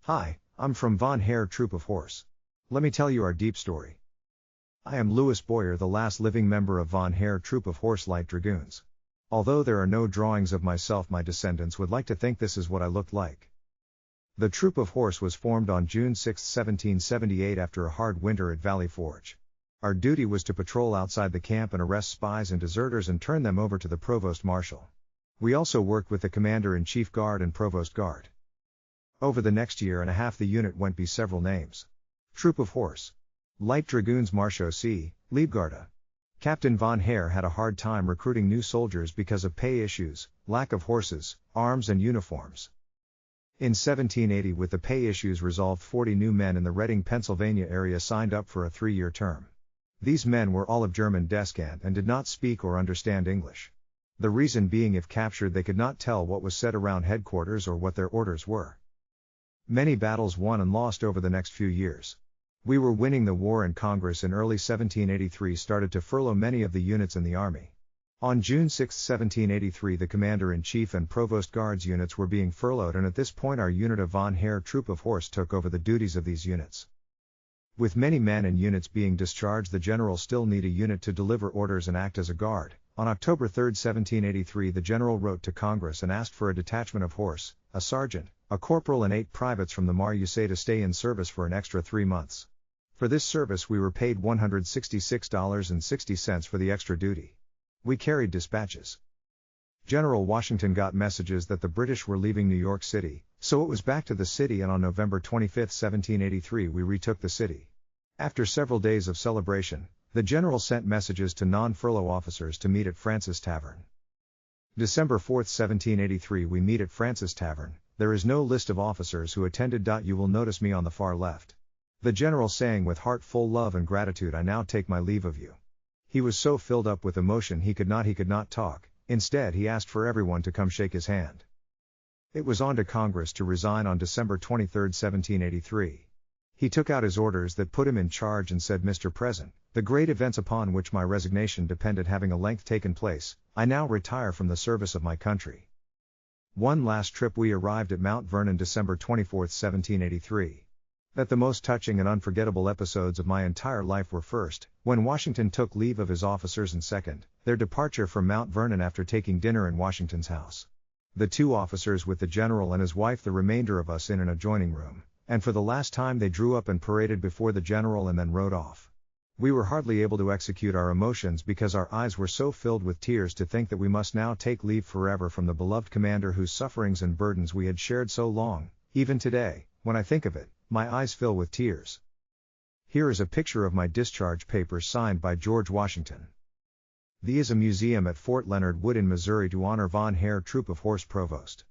Hi, I'm from Von Herr Troop of Horse. Let me tell you our deep story. I am Louis Boyer, the last living member of Von Herr Troop of Horse Light Dragoons. Although there are no drawings of myself, my descendants would like to think this is what I looked like. The Troop of Horse was formed on June 6, 1778 after a hard winter at Valley Forge. Our duty was to patrol outside the camp and arrest spies and deserters and turn them over to the Provost Marshal. We also worked with the Commander-in-Chief Guard and Provost Guard. Over the next year and a half the unit went by several names. Troop of Horse. Light Dragoons Marshal C. Leibgarde. Captain Von Herr had a hard time recruiting new soldiers because of pay issues, lack of horses, arms and uniforms. In 1780, with the pay issues resolved, 40 new men in the Reading, Pennsylvania area signed up for a 3-year term. These men were all of German descent and did not speak or understand English. The reason being, if captured they could not tell what was said around headquarters or what their orders were. Many battles won and lost over the next few years. We were winning the war, and Congress in early 1783 started to furlough many of the units in the Army. On June 6, 1783 the Commander-in-Chief and Provost Guards units were being furloughed, and at this point our unit of Von Herr Troop of Horse took over the duties of these units. With many men and units being discharged, the General still need a unit to deliver orders and act as a guard. On October 3, 1783 the General wrote to Congress and asked for a detachment of horse, a sergeant, a corporal and 8 privates from the Marseillais to stay in service for an extra 3 months. For this service we were paid $166.60 for the extra duty. We carried dispatches. General Washington got messages that the British were leaving New York City, so it was back to the city, and on November 25, 1783 we retook the city. After several days of celebration, the General sent messages to non-furlough officers to meet at Francis Tavern. December 4, 1783 we meet at Francis Tavern. There is no list of officers who attended. You will notice me on the far left. The General saying, with heart full love and gratitude, I now take my leave of you. He was so filled up with emotion he could not talk. Instead he asked for everyone to come shake his hand. It was on to Congress to resign on December 23, 1783. He took out his orders that put him in charge and said, Mr. President, the great events upon which my resignation depended having at length taken place, I now retire from the service of my country. One last trip. We arrived at Mount Vernon December 24, 1783. That the most touching and unforgettable episodes of my entire life were, first, when Washington took leave of his officers, and second, their departure from Mount Vernon after taking dinner in Washington's house. The 2 officers with the General and his wife, the remainder of us in an adjoining room, and for the last time they drew up and paraded before the General and then rode off. We were hardly able to execute our emotions because our eyes were so filled with tears to think that we must now take leave forever from the beloved commander whose sufferings and burdens we had shared so long. Even today, when I think of it, my eyes fill with tears. Here is a picture of my discharge papers signed by George Washington. There is a museum at Fort Leonard Wood in Missouri to honor Von Herr Troop of Horse Provost.